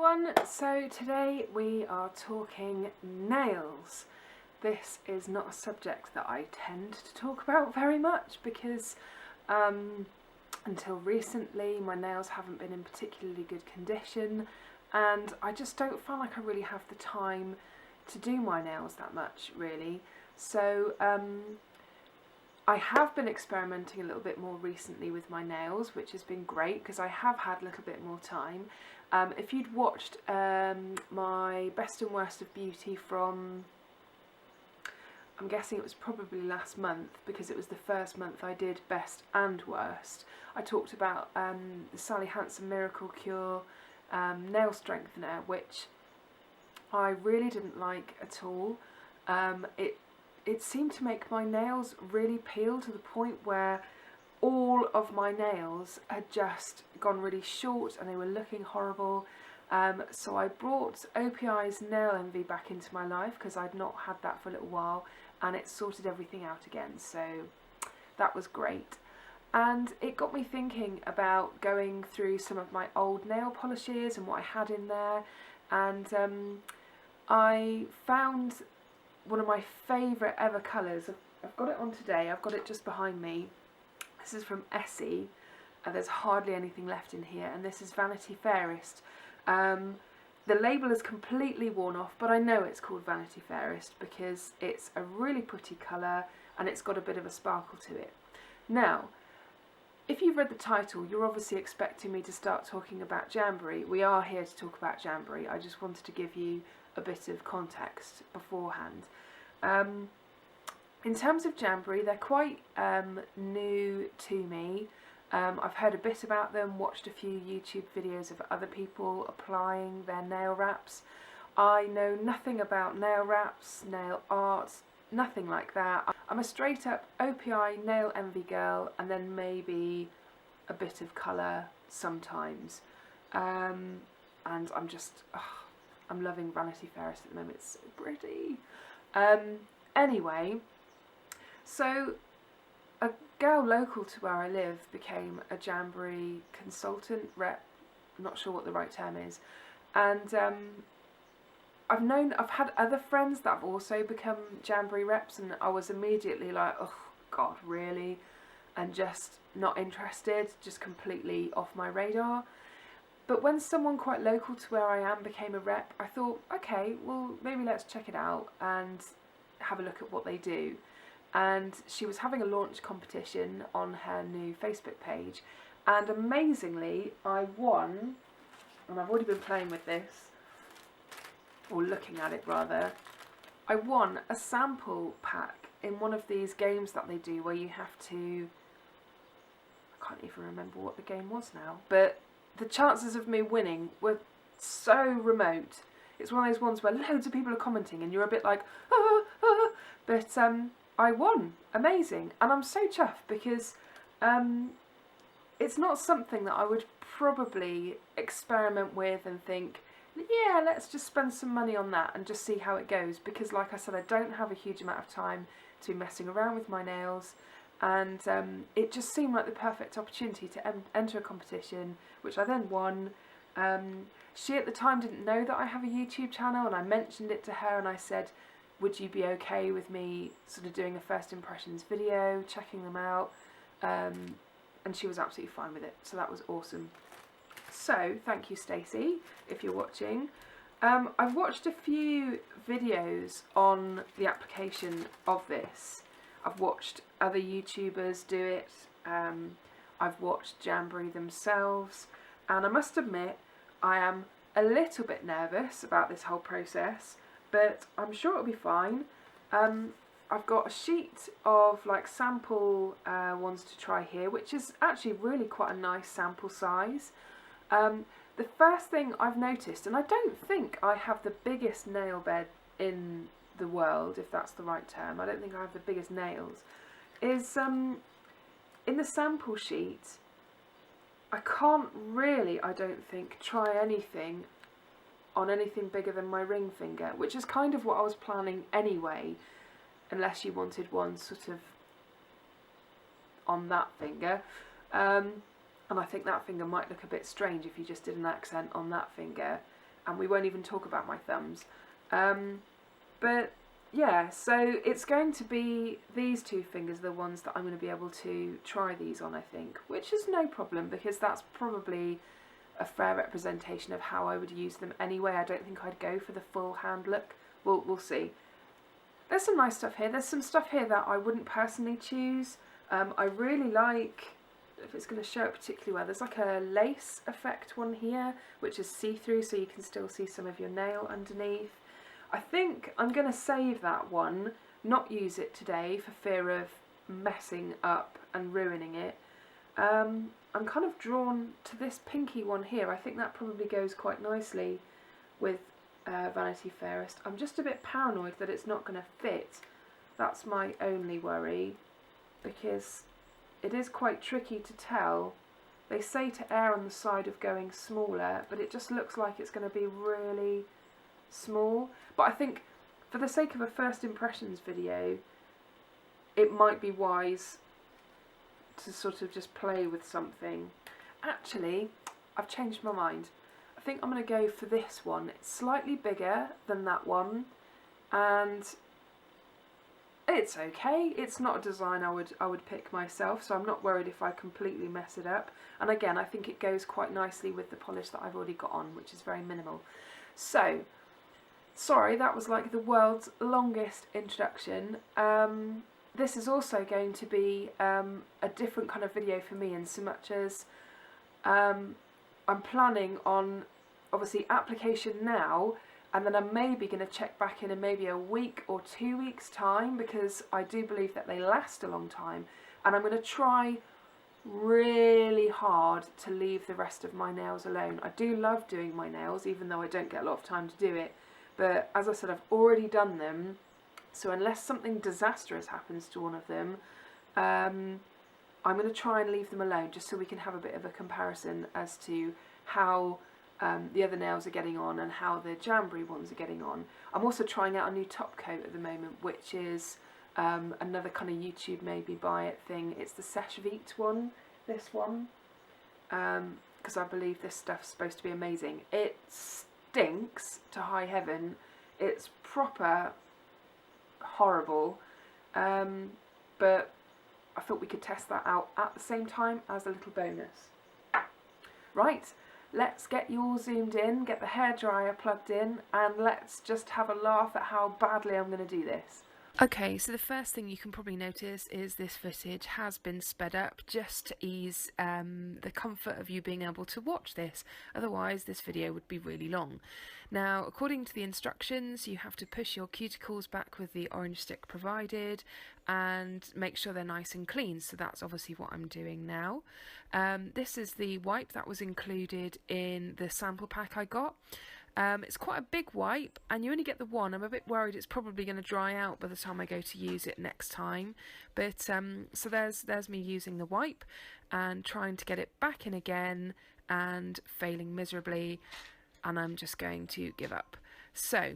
everyone, so today we are talking nails. This is not a subject that I tend to talk about very much because until recently my nails haven't been in particularly good condition and I just don't feel like I really have the time to do my nails that much really. So I have been experimenting a little bit more recently with my nails, which has been great because I have had a little bit more time. If you'd watched my best and worst of beauty from, I'm guessing it was probably last month because it was the first month I did best and worst. I talked about the Sally Hansen Miracle Cure nail strengthener, which I really didn't like at all. It seemed to make my nails really peel to the point where all of my nails had just gone really short and they were looking horrible. So I brought OPI's Nail Envy back into my life because I'd not had that for a little while, and it sorted everything out again, so that was great. And it got me thinking about going through some of my old nail polishes and what I had in there, and I found one of my favourite ever colours. I've got it on today, I've got it just behind me. This is from Essie, there's hardly anything left in here, and this is Vanity Fairest. The label is completely worn off, but I know it's called Vanity Fairest because it's a really pretty colour and it's got a bit of a sparkle to it. Now, if you've read the title, you're obviously expecting me to start talking about Jamberry. We are here to talk about Jamberry. I just wanted to give you a bit of context beforehand. In terms of Jamberry, they're quite new to me. I've heard a bit about them, watched a few YouTube videos of other people applying their nail wraps. I know nothing about nail wraps, nail art, nothing like that. I'm a straight up OPI Nail Envy girl, and then maybe a bit of colour sometimes. And I'm just, I'm loving Vanity Fairest at the moment, it's so pretty. Anyway, so a girl local to where I live became a Jamberry consultant rep, I'm not sure what the right term is, and I've had other friends that have also become Jamberry reps, and I was immediately like, oh god, really? And just not interested, just completely off my radar. But when someone quite local to where I am became a rep, I thought, okay, well maybe let's check it out and have a look at what they do. And she was having a launch competition on her new Facebook page, and amazingly I won, and I've already been playing with this, or looking at it rather. I won a sample pack in one of these games that they do where you have to, I can't even remember what the game was now, but the chances of me winning were so remote. It's one of those ones where loads of people are commenting and you're a bit like, but I won, amazing, and I'm so chuffed because it's not something that I would probably experiment with and think, yeah, let's just spend some money on that and just see how it goes, because like I said, I don't have a huge amount of time to be messing around with my nails, and it just seemed like the perfect opportunity to enter a competition, which I then won. She at the time didn't know that I have a YouTube channel, and I mentioned it to her and I said, would you be okay with me sort of doing a first impressions video, checking them out? And she was absolutely fine with it, so that was awesome. So thank you, Stacey, if you're watching. I've watched a few videos on the application of this. I've watched other YouTubers do it. I've watched Jamberry themselves, and I must admit I am a little bit nervous about this whole process, but I'm sure it'll be fine. I've got a sheet of like sample ones to try here, which is actually really quite a nice sample size. The first thing I've noticed, and I don't think I have the biggest nail bed in the world, if that's the right term, I don't think I have the biggest nails, is in the sample sheet I can't really, I don't think, try anything on anything bigger than my ring finger, which is kind of what I was planning anyway, unless you wanted one sort of on that finger. And I think that finger might look a bit strange if you just did an accent on that finger. and we won't even talk about my thumbs. But yeah, so it's going to be these two fingers, the ones that I'm going to be able to try these on, I think, which is no problem because that's probably a fair representation of how I would use them anyway. I don't think I'd go for the full hand look. We'll see. There's some nice stuff here. There's some stuff here that I wouldn't personally choose. I really like, if it's going to show it particularly well, there's like a lace effect one here, which is see-through, so you can still see some of your nail underneath. I think I'm going to save that one, not use it today for fear of messing up and ruining it. I'm kind of drawn to this pinky one here. I think that probably goes quite nicely with Vanity Fairest. I'm just a bit paranoid that it's not going to fit. That's my only worry, because it is quite tricky to tell. They say to err on the side of going smaller, but it just looks like it's going to be really small. But I think for the sake of a first impressions video, it might be wise to sort of just play with something. Actually, I've changed my mind. I think I'm going to go for this one. It's slightly bigger than that one, and it's okay. It's not a design I would pick myself, so I'm not worried if I completely mess it up. And again, I think it goes quite nicely with the polish that I've already got on, which is very minimal. So, sorry, that was like the world's longest introduction. This is also going to be a different kind of video for me, in so much as I'm planning on, obviously, application now, and then I'm maybe going to check back in maybe a week or 2 weeks time, because I do believe that they last a long time, and I'm going to try really hard to leave the rest of my nails alone. I do love doing my nails, even though I don't get a lot of time to do it, but as I said, I've already done them, so unless something disastrous happens to one of them, I'm going to try and leave them alone, just so we can have a bit of a comparison as to how the other nails are getting on and how the Jamberry ones are getting on. I'm also trying out a new top coat at the moment, which is another kind of YouTube maybe buy it thing. It's the Seche Vite one, this one, because I believe this stuff's supposed to be amazing. It stinks to high heaven. It's proper horrible, but I thought we could test that out at the same time as a little bonus. Right, let's get you all zoomed in, get the hairdryer plugged in, and let's just have a laugh at how badly I'm going to do this. Okay, so the first thing you can probably notice is this footage has been sped up just to ease the comfort of you being able to watch this. Otherwise, this video would be really long. Now, according to the instructions, you have to push your cuticles back with the orange stick provided and make sure they're nice and clean. So that's obviously what I'm doing now. This is the wipe that was included in the sample pack I got. It's quite a big wipe, and you only get the one. I'm a bit worried it's probably going to dry out by the time I go to use it next time. But so there's me using the wipe and trying to get it back in again and failing miserably, and I'm just going to give up. So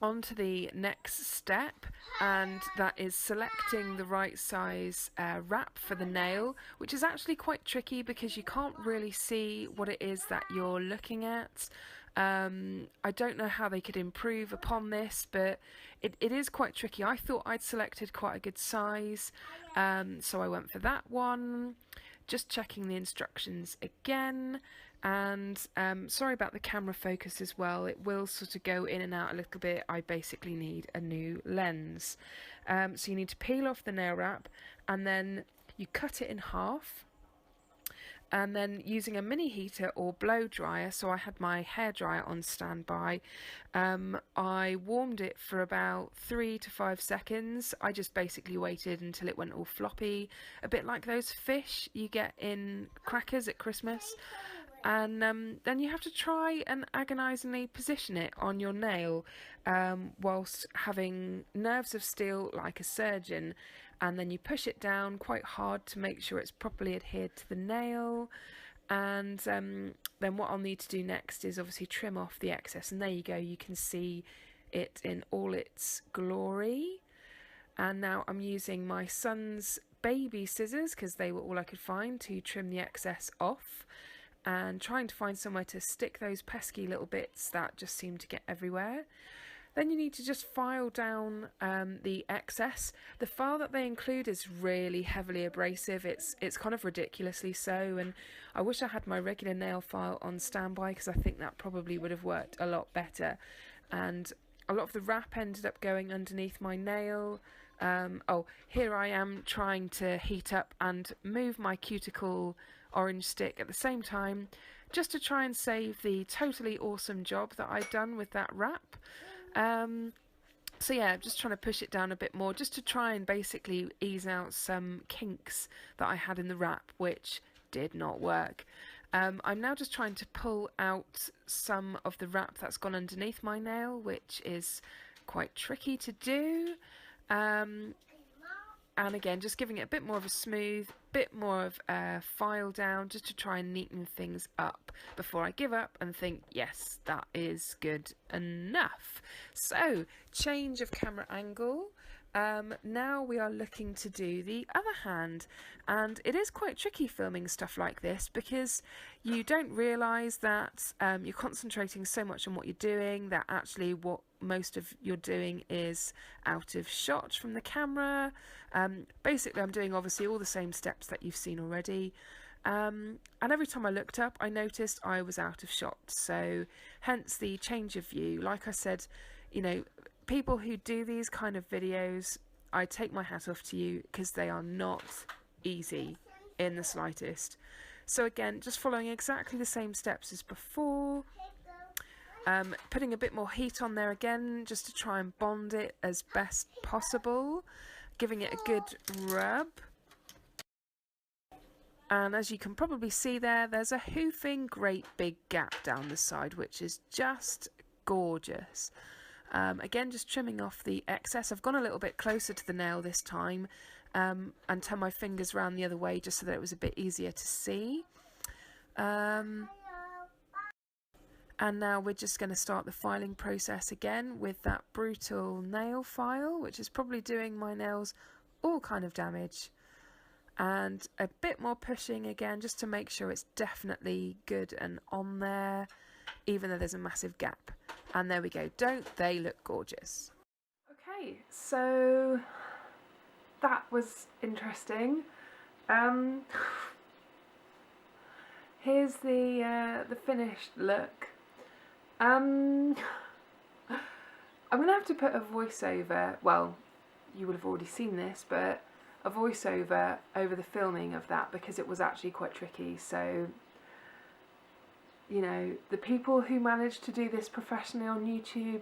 on to the next step, and that is selecting the right size wrap for the nail, which is actually quite tricky because you can't really see what it is that you're looking at. I don't know how they could improve upon this, but it is quite tricky. I thought I'd selected quite a good size, so I went for that one. Just checking the instructions again, and sorry about the camera focus as well. It will sort of go in and out a little bit. I basically need a new lens. So you need to peel off the nail wrap, and then you cut it in half. And then using a mini heater or blow dryer, so I had my hair dryer on standby, I warmed it for about 3 to 5 seconds. I just basically waited until it went all floppy, a bit like those fish you get in crackers at Christmas. And then you have to try and agonisingly position it on your nail whilst having nerves of steel like a surgeon, and then you push it down quite hard to make sure it's properly adhered to the nail. And then what I'll need to do next is obviously trim off the excess, and there you go, you can see it in all its glory. And now I'm using my son's baby scissors, because they were all I could find, to trim the excess off. and trying to find somewhere to stick those pesky little bits that just seem to get everywhere. Then you need to just file down the excess. The file that they include is really heavily abrasive. It's kind of ridiculously so, and I wish I had my regular nail file on standby, because I think that probably would have worked a lot better. And a lot of the wrap ended up going underneath my nail. Oh, here I am trying to heat up and move my cuticle orange stick at the same time, just to try and save the totally awesome job that I'd done with that wrap. So yeah, I'm just trying to push it down a bit more, just to try and basically ease out some kinks that I had in the wrap, which did not work. I'm now just trying to pull out some of the wrap that's gone underneath my nail, which is quite tricky to do. And again, just giving it a bit more of a smooth, bit more of a file down, just to try and neaten things up before I give up and think, yes, that is good enough. So, change of camera angle. Now we are looking to do the other hand, and it is quite tricky filming stuff like this, because you don't realise that you're concentrating so much on what you're doing that actually what most of you're doing is out of shot from the camera. Basically, I'm doing obviously all the same steps that you've seen already. And every time I looked up, I noticed I was out of shot. So hence the change of view. Like I said, you know, people who do these kind of videos, I take my hat off to you, because they are not easy in the slightest. So again, just following exactly the same steps as before. Putting a bit more heat on there again, just to try and bond it as best possible. Giving it a good rub. And as you can probably see there, there's a hoofing great big gap down the side, which is just gorgeous. Again, just trimming off the excess. I've gone a little bit closer to the nail this time, and turned my fingers around the other way, just so that it was a bit easier to see. And now we're just going to start the filing process again with that brutal nail file, which is probably doing my nails all kind of damage. And a bit more pushing again, just to make sure it's definitely good and on there, even though there's a massive gap. And there we go. Don't they look gorgeous? Okay, so that was interesting. Here's the finished look. I'm gonna have to put a voiceover. Well, you would have already seen this, but a voiceover over the filming of that, because it was actually quite tricky. So, you know, the people who managed to do this professionally on YouTube,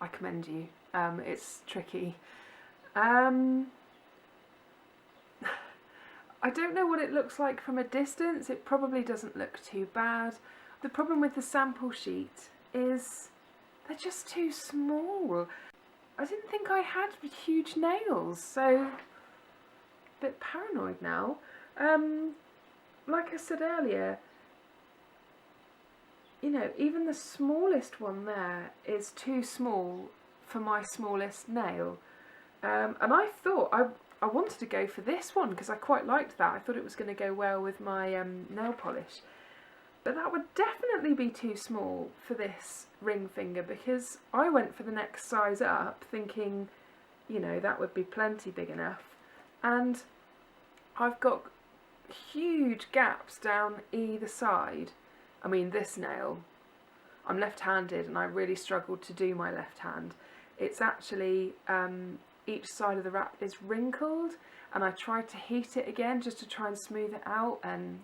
I commend you. It's tricky. I don't know what it looks like from a distance. It probably doesn't look too bad. The problem with the sample sheet is they're just too small. I didn't think I had huge nails, so a bit paranoid now. Like I said earlier, you know, even the smallest one there is too small for my smallest nail. And I thought I wanted to go for this one, because I quite liked that. I thought it was going to go well with my nail polish. But that would definitely be too small for this ring finger, because I went for the next size up thinking, you know, that would be plenty big enough. And I've got huge gaps down either side. I mean, this nail, I'm left-handed and I really struggled to do my left hand. It's actually, each side of the wrap is wrinkled, and I tried to heat it again just to try and smooth it out, and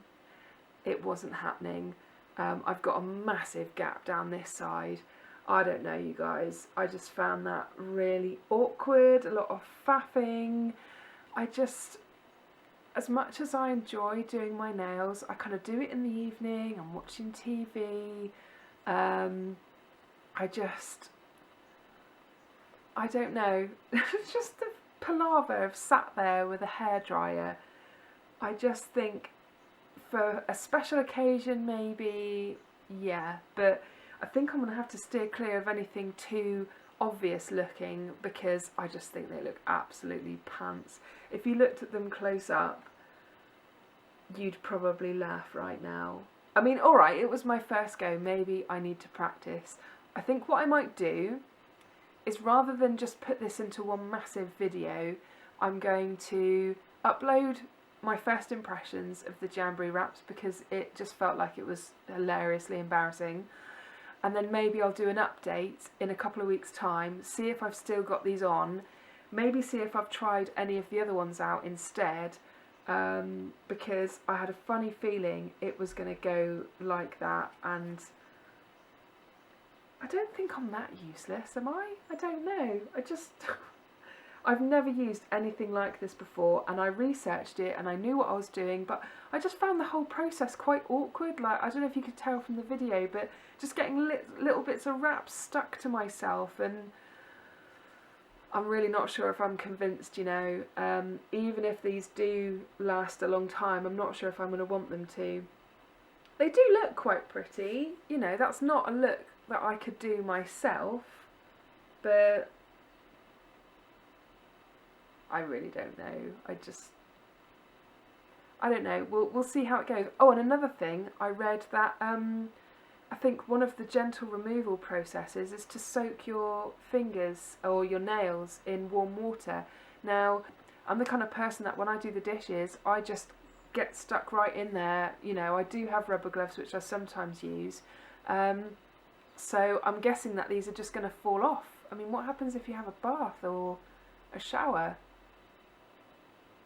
it wasn't happening. I've got a massive gap down this side. I don't know, you guys. I just found that really awkward, a lot of faffing. As much as I enjoy doing my nails, I kind of do it in the evening, I'm watching TV. I don't know. Just the palaver of sat there with a hairdryer. I just think, for a special occasion maybe, yeah, but I think I'm going to have to steer clear of anything too obvious looking, because I just think they look absolutely pants. If you looked at them close up, you'd probably laugh right now. I mean, alright, it was my first go, maybe I need to practice. I think what I might do is, rather than just put this into one massive video, I'm going to upload my first impressions of the Jamberry wraps, because it just felt like it was hilariously embarrassing. And then maybe I'll do an update in a couple of weeks' time, see if I've still got these on, maybe see if I've tried any of the other ones out instead, because I had a funny feeling it was going to go like that, and I don't think I'm that useless, am I? I don't know. I've never used anything like this before, and I researched it and I knew what I was doing, but I just found the whole process quite awkward. Like, I don't know if you could tell from the video, but just getting little bits of wraps stuck to myself, and I'm really not sure if I'm convinced, you know. Even if these do last a long time, I'm not sure if I'm going to want them to. They do look quite pretty, you know, that's not a look that I could do myself, but I really don't know. I don't know. We'll see how it goes. Oh, and another thing, I read that I think one of the gentle removal processes is to soak your fingers or your nails in warm water. Now, I'm the kind of person that when I do the dishes, I just get stuck right in there. You know, I do have rubber gloves, which I sometimes use. So I'm guessing that these are just going to fall off. I mean, what happens if you have a bath or a shower?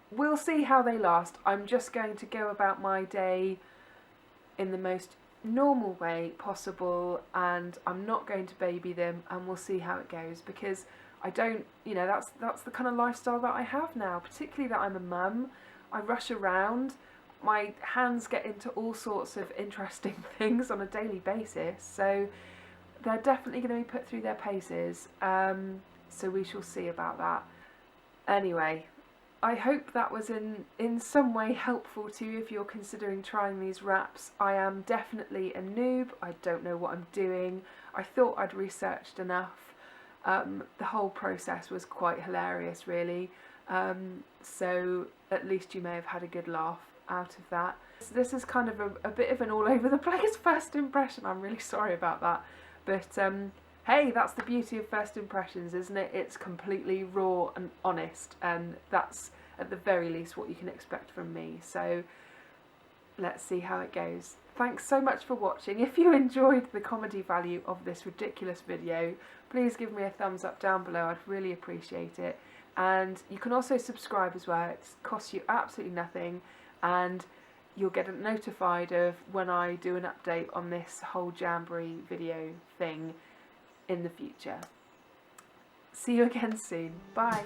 We'll see how they last. I'm just going to go about my day in the most normal way possible, and I'm not going to baby them, and we'll see how it goes, because I don't, you know, that's the kind of lifestyle that I have now, particularly that I'm a mum. I rush around, my hands get into all sorts of interesting things on a daily basis, so they're definitely going to be put through their paces, so we shall see about that. Anyway, I hope that was in some way helpful to you if you're considering trying these wraps. I am definitely a noob, I don't know what I'm doing. I thought I'd researched enough. The whole process was quite hilarious, really, so at least you may have had a good laugh out of that. This is kind of a bit of an all over the place first impression. I'm really sorry about that, but hey, that's the beauty of first impressions, isn't it? It's completely raw and honest, and that's at the very least what you can expect from me. So let's see how it goes. Thanks so much for watching. If you enjoyed the comedy value of this ridiculous video, please give me a thumbs up down below. I'd really appreciate it. And you can also subscribe as well. It costs you absolutely nothing, and you'll get notified of when I do an update on this whole Jamberry video thing in the future. See you again soon. Bye.